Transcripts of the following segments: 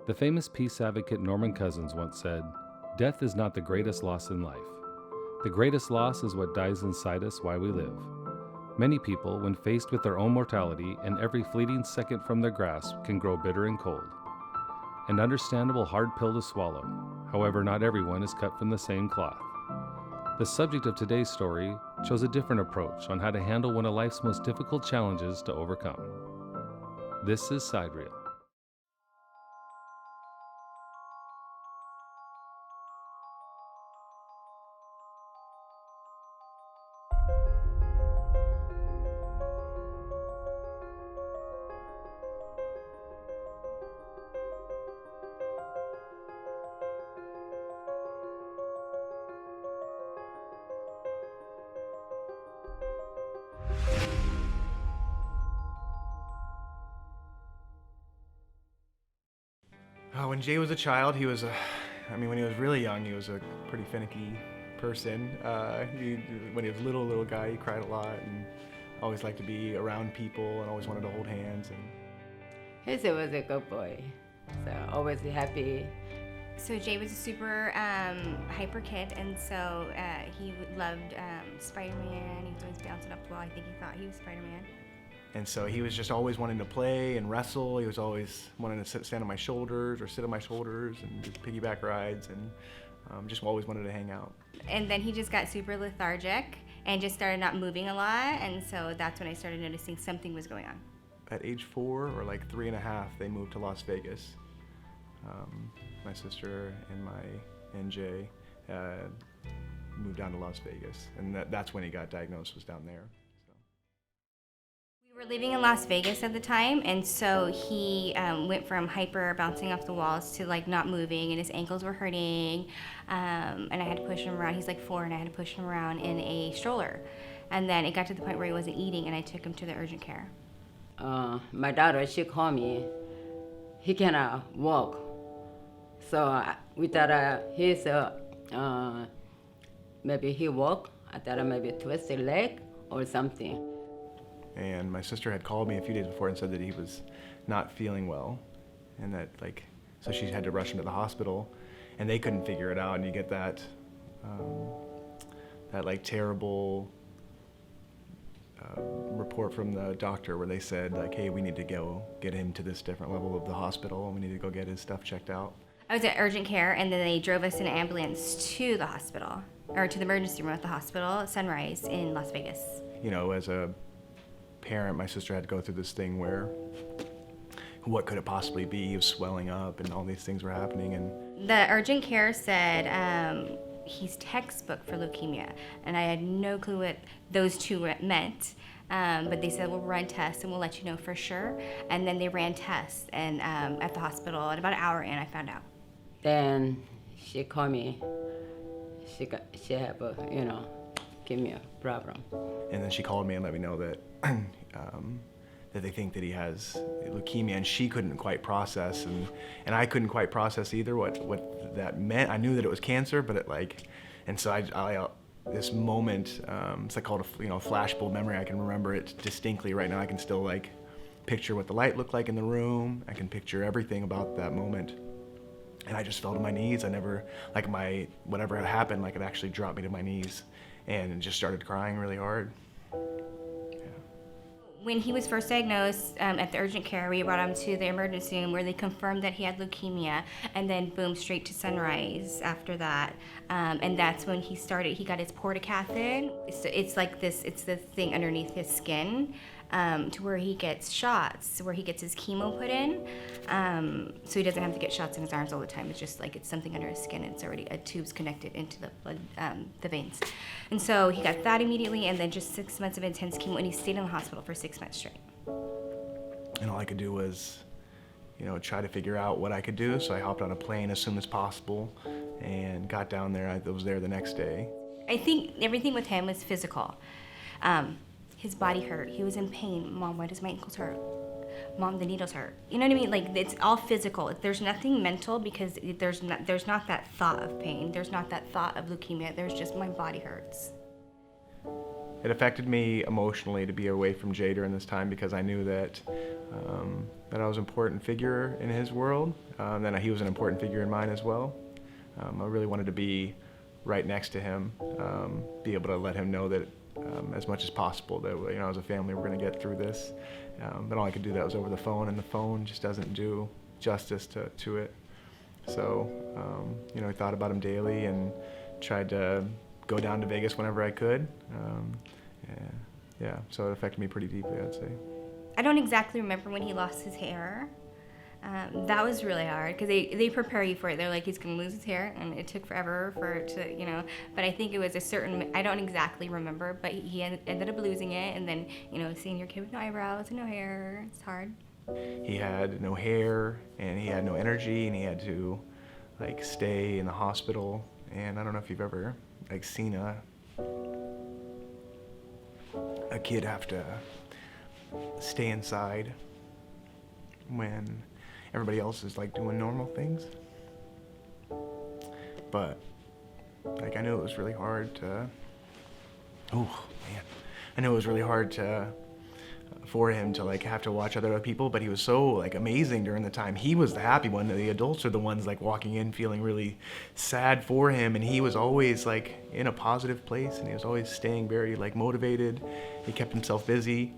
The famous peace advocate Norman Cousins once said, "Death is not the greatest loss in life. The greatest loss is what dies inside us while we live." Many people, when faced with their own mortality and every fleeting second from their grasp, can grow bitter and cold. An understandable hard pill to swallow. However, not everyone is cut from the same cloth. The subject of today's story chose a different approach on how to handle one of life's most difficult challenges to overcome. This is Sidereel. When Jay was a child, when he was really young, he was a pretty finicky person. When he was a little guy, he cried a lot and always liked to be around people and always wanted to hold hands. And He was a good boy, so always happy. So Jay was a super hyper kid, and so he loved Spider-Man. He was always bouncing up the wall. I think he thought he was Spider-Man. And so he was just always wanting to play and wrestle. He was always wanting to stand on my shoulders or sit on my shoulders and do piggyback rides, and just always wanted to hang out. And then he just got super lethargic and just started not moving a lot, and so that's when I started noticing something was going on. At age 4 or like 3.5, they moved to Las Vegas. My sister and Jay moved down to Las Vegas, and that's when he got diagnosed, was down there. We were living in Las Vegas at the time, and so he went from hyper bouncing off the walls to like not moving, and his ankles were hurting, and I had to push him around. He's like 4, and I had to push him around in a stroller. And then it got to the point where he wasn't eating, and I took him to the urgent care. My daughter, she called me. He cannot walk. So we thought maybe he walk. I thought maybe twisted leg or something. And my sister had called me a few days before and said that he was not feeling well, and that so she had to rush him to the hospital, and they couldn't figure it out. And you get that terrible report from the doctor where they said hey, we need to go get him to this different level of the hospital, and we need to go get his stuff checked out. I was at urgent care, and then they drove us in an ambulance to the hospital, or to the emergency room at the hospital, Sunrise in Las Vegas. As a parent, my sister had to go through this thing where what could it possibly be? He was swelling up and all these things were happening. And the urgent care said he's textbook for leukemia, and I had no clue what those two meant, but they said we'll run tests and we'll let you know for sure. And then they ran tests and at the hospital, and about an hour in I found out. Then she called me. She have a leukemia problem. And then she called me and let me know that that they think that he has leukemia, and she couldn't quite process, and I couldn't quite process either what that meant. I knew that it was cancer, but and so I this moment, it's called a flashbulb memory. I can remember it distinctly right now. I can still picture what the light looked like in the room. I can picture everything about that moment. And I just fell to my knees. I never, whatever had happened, it actually dropped me to my knees and just started crying really hard. When he was first diagnosed at the urgent care, we brought him to the emergency room where they confirmed that he had leukemia, and then boom, straight to Sunrise after that. And that's when he got his portacathid. It's the thing underneath his skin, to where he gets shots, where he gets his chemo put in. So he doesn't have to get shots in his arms all the time. It's just it's something under his skin, and it's already a tube's connected into the blood, the veins. And so he got that immediately, and then just 6 months of intense chemo, and he stayed in the hospital for 6 months straight. And all I could do was, try to figure out what I could do. So I hopped on a plane as soon as possible and got down there. I was there the next day. I think everything with him was physical. His body hurt. He was in pain. Mom, why does my ankles hurt? Mom, the needles hurt. You know what I mean? It's all physical. There's nothing mental, because there's not that thought of pain. There's not that thought of leukemia. There's just my body hurts. It affected me emotionally to be away from Jay during this time, because I knew that that I was an important figure in his world, that he was an important figure in mine as well. I really wanted to be right next to him, be able to let him know that as much as possible that, you know, as a family we're going to get through this. But all I could do that was over the phone, and the phone just doesn't do justice to it. So, you know, I thought about him daily and tried to go down to Vegas whenever I could. Yeah, so it affected me pretty deeply, I'd say. I don't exactly remember when he lost his hair. That was really hard because they prepare you for it. They're like, he's going to lose his hair, and it took forever for it to, you know. But I think it was a certain, I don't exactly remember, but he ended up losing it. And then, you know, seeing your kid with no eyebrows and no hair, it's hard. He had no hair, and he had no energy, and he had to, like, stay in the hospital. And I don't know if you've ever, like, seen a kid have to stay inside when everybody else is like doing normal things. But like, I knew it was really hard to, I knew it was really hard to, for him to like have to watch other people, but he was so like amazing during the time. He was the happy one. The adults are the ones like walking in feeling really sad for him, and he was always like in a positive place, and he was always staying very like motivated. He kept himself busy.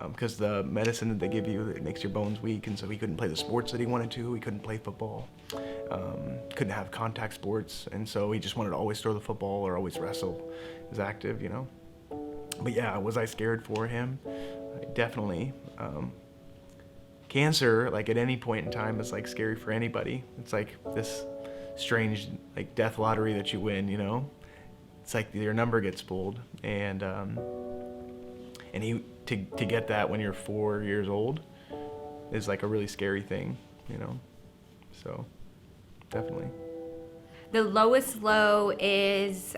Because the medicine that they give you, it makes your bones weak, and so he couldn't play the sports that he wanted to. He couldn't play football, couldn't have contact sports, and so he just wanted to always throw the football or always wrestle. He was active, you know. But yeah, was I scared for him? Definitely. Cancer, like at any point in time, is like scary for anybody. It's like this strange like death lottery that you win, you know. It's like your number gets pulled, and he to get that when you're 4 years old is like a really scary thing, you know. So definitely. The lowest low is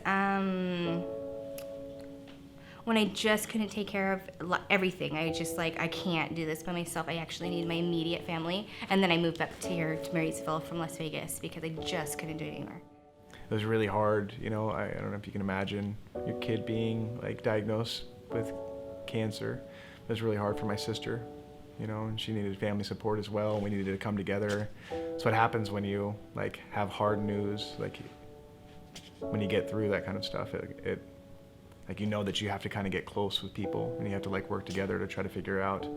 when I just couldn't take care of everything. I just like, I can't do this by myself. I actually need my immediate family. And then I moved up to here to Marysville from Las Vegas because I just couldn't do it anymore. It was really hard, you know. I don't know if you can imagine your kid being like diagnosed with cancer. It was really hard for my sister, you know, and she needed family support as well, and we needed to come together. That's what happens when you like have hard news, like when you get through that kind of stuff. It like, you know that you have to kind of get close with people, and you have to like work together to try to figure out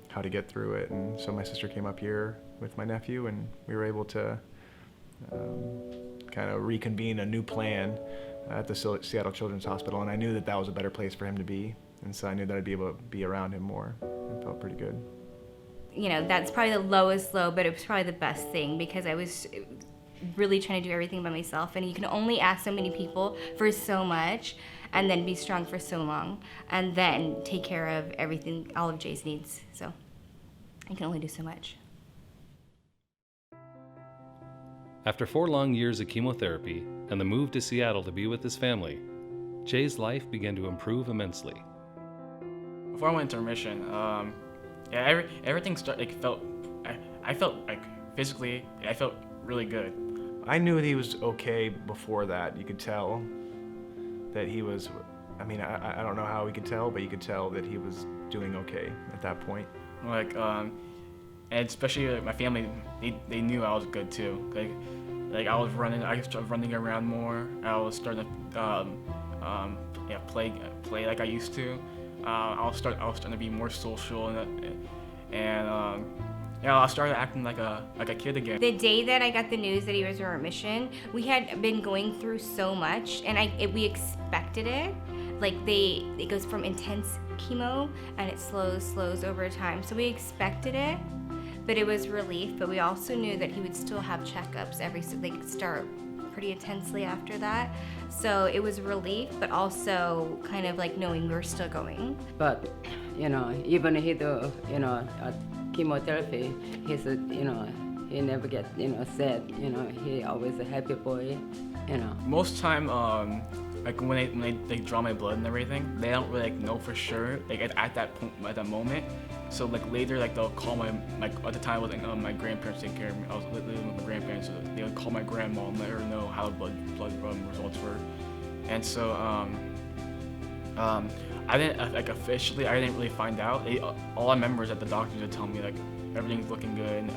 how to get through it. And so my sister came up here with my nephew, and we were able to kind of reconvene a new plan at the Seattle Children's Hospital, and I knew that that was a better place for him to be, and so I knew that I'd be able to be around him more. It felt pretty good. You know, that's probably the lowest low, but it was probably the best thing because I was really trying to do everything by myself, and you can only ask so many people for so much and then be strong for so long and then take care of everything, all of Jay's needs. So I can only do so much. After 4 long years of chemotherapy and the move to Seattle to be with his family, Jay's life began to improve immensely. Before I went into remission, everything started. I felt like physically, I felt really good. I knew that he was okay before that. You could tell that he was, I mean, I don't know how we could tell, but you could tell that he was doing okay at that point. And especially like, my family, they knew I was good too. Like I was running around more. I was starting to play like I used to. I was starting to be more social I started acting like a kid again. The day that I got the news that he was in remission, we had been going through so much, and we expected it. Like it goes from intense chemo and it slows over time. So we expected it, but it was relief. But we also knew that he would still have checkups they could start pretty intensely after that. So it was relief, but also kind of like knowing we were still going. But, you know, even he do, you know, chemotherapy, he's, you know, he never get, you know, sad. You know, he always a happy boy, you know. Most time, like when they draw my blood and everything, they don't really like know for sure, like at that point, at that moment. So like later, like they'll call at the time I was like, my grandparents take care of me. I was living with my grandparents, so they would call my grandma and let her know how the blood results were. And so I didn't like officially. I didn't really find out. All I remember is that the doctors would tell me like everything's looking good,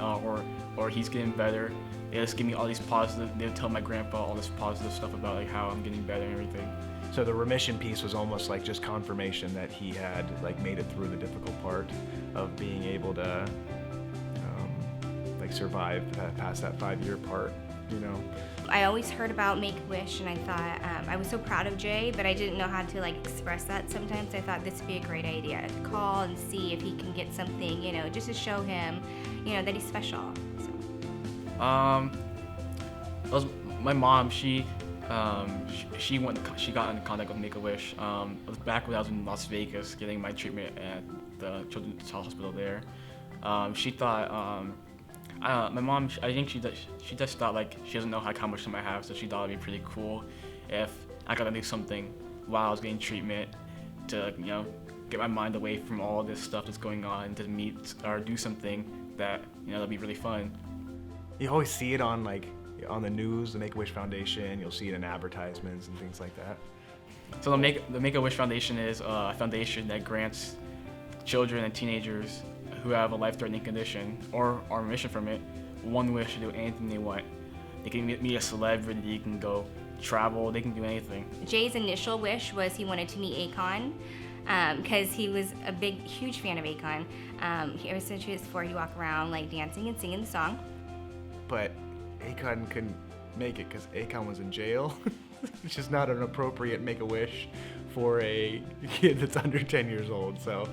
or he's getting better. They just give me all these positive. They would tell my grandpa all this positive stuff about like how I'm getting better and everything. So the remission piece was almost like just confirmation that he had like made it through the difficult part of being able to like survive past that 5-year part, you know. I always heard about Make-A-Wish, and I thought I was so proud of Jay, but I didn't know how to like express that. Sometimes I thought this would be a great idea to call and see if he can get something, you know, just to show him, you know, that he's special. So. It was my mom. She got in contact with Make-A-Wish. It was back when I was in Las Vegas getting my treatment at the Children's Hospital there. She thought. My mom, I think she just thought like she doesn't know how much time I have, so she thought it'd be pretty cool if I got to do something while I was getting treatment to, you know, get my mind away from all this stuff that's going on, to meet or do something that, you know, that'll be really fun. You always see it on like on the news, the Make-A-Wish Foundation. You'll see it in advertisements and things like that. So the Make-A-Wish Foundation is a foundation that grants children and teenagers who have a life-threatening condition or are in remission from it one wish to do anything they want. They can meet a celebrity, they can go travel, they can do anything. Jay's initial wish was he wanted to meet Akon because he was a huge fan of Akon. He ever since he was 4, he walked around like dancing and singing the song. But Akon couldn't make it because Akon was in jail, which is not an appropriate Make-A-Wish for a kid that's under 10 years old. So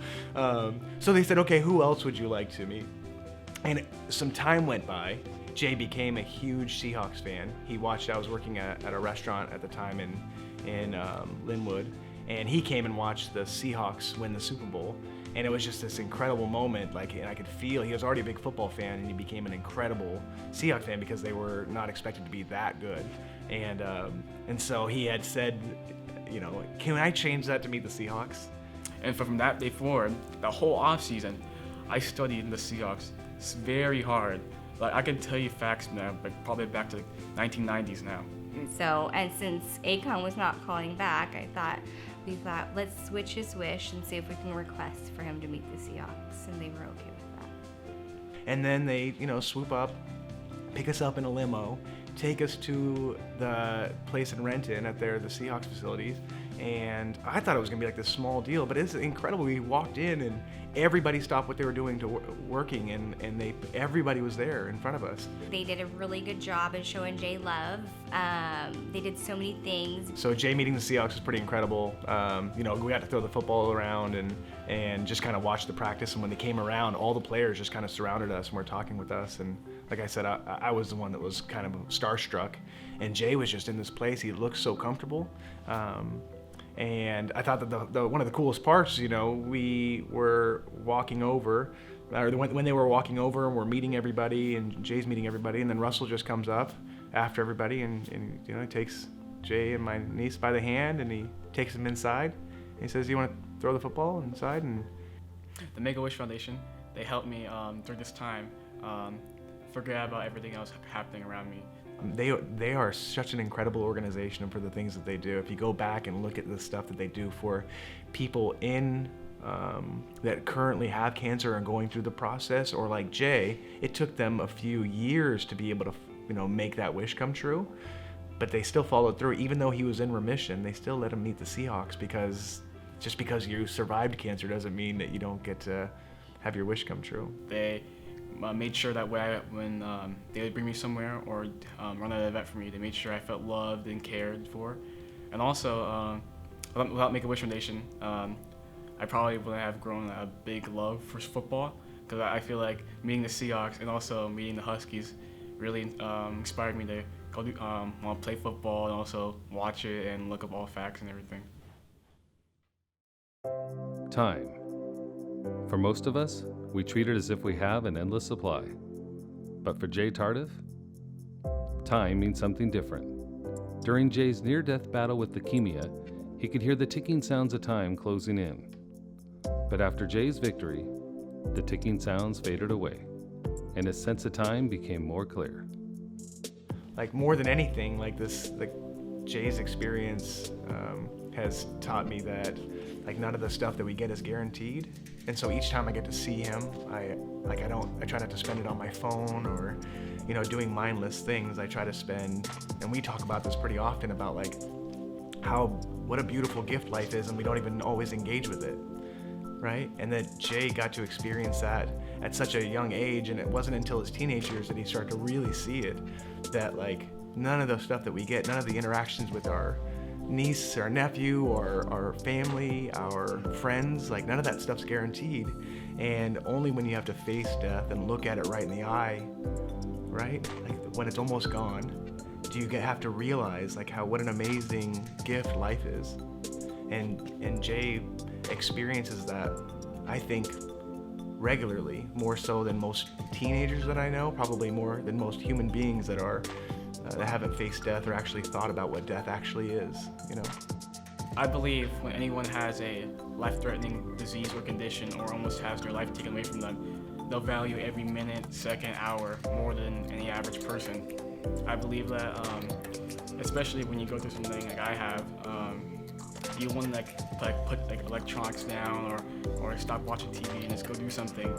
they said, okay, who else would you like to meet? And some time went by. Jay became a huge Seahawks fan. He watched, I was working at a restaurant at the time in Linwood, and he came and watched the Seahawks win the Super Bowl. And it was just this incredible moment, like, and I could feel he was already a big football fan, and he became an incredible Seahawks fan because they were not expected to be that good. And so he had said, you know, can I change that to meet the Seahawks? And from that day forward, the whole off season, I studied the Seahawks very hard. Like I can tell you facts now, but probably back to the 1990s now. And since Akon was not calling back, we thought let's switch his wish and see if we can request for him to meet the Seahawks, and they were okay with that. And then they, you know, swoop up, pick us up in a limo, take us to the place in Renton at the Seahawks facilities, and I thought it was gonna be like this small deal, but it's incredible. We walked in and everybody stopped what they were doing to working, and everybody was there in front of us. They did a really good job in showing Jay love. They did so many things. So Jay meeting the Seahawks was pretty incredible. You know, we got to throw the football around and just kind of watch the practice. And when they came around, all the players just kind of surrounded us and were talking with us. And like I said, I was the one that was kind of starstruck. And Jay was just in this place. He looked so comfortable. And I thought that one of the coolest parts, you know, we were walking over, or when they were walking over and we're meeting everybody, and Jay's meeting everybody, and then Russell just comes up after everybody, and you know, he takes Jay and my niece by the hand, and he takes them inside. And he says, "Do you want to throw the football inside?" And the Make-A-Wish Foundation, they helped me during this time forget about everything else happening around me. They are such an incredible organization for the things that they do. If you go back and look at the stuff that they do for people in that currently have cancer and going through the process, or like Jay, it took them a few years to be able to, you know, make that wish come true. But they still followed through. Even though he was in remission, they still let him meet the Seahawks, because just because you survived cancer doesn't mean that you don't get to have your wish come true. They made sure that when they would bring me somewhere or run an event for me, they made sure I felt loved and cared for. And also, without Make-A-Wish Foundation, I probably wouldn't have grown a big love for football, because I feel like meeting the Seahawks and also meeting the Huskies really inspired me to go want to play football and also watch it and look up all facts and everything. Time. For most of us, we treat it as if we have an endless supply. But for Jay Tardif, time means something different. During Jay's near-death battle with leukemia, he could hear the ticking sounds of time closing in. But after Jay's victory, the ticking sounds faded away, and his sense of time became more clear. Like more than anything, like this, like Jay's experience has taught me that like none of the stuff that we get is guaranteed. And so each time I get to see him, I try not to spend it on my phone or, you know, doing mindless things. I try to spend, and we talk about this pretty often about like what a beautiful gift life is, and we don't even always engage with it, right? And that Jay got to experience that at such a young age, and it wasn't until his teenage years that he started to really see it, that like none of the stuff that we get, none of the interactions with our niece or nephew or our family, our friends, like none of that stuff's guaranteed. And only when you have to face death and look at it right in the eye, right? Like when it's almost gone, do you have to realize like what an amazing gift life is. And Jay experiences that, I think, regularly, more so than most teenagers that I know, probably more than most human beings that haven't faced death or actually thought about what death actually is, you know? I believe when anyone has a life-threatening disease or condition or almost has their life taken away from them, they'll value every minute, second, hour more than any average person. I believe that, especially when you go through something like I have, you want to put electronics down or stop watching TV and just go do something.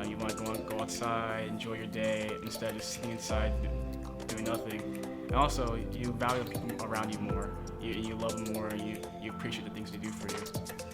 You want to go outside, enjoy your day instead of just sitting inside doing nothing. And also, you value the people around you more. You love them more. You appreciate the things they do for you.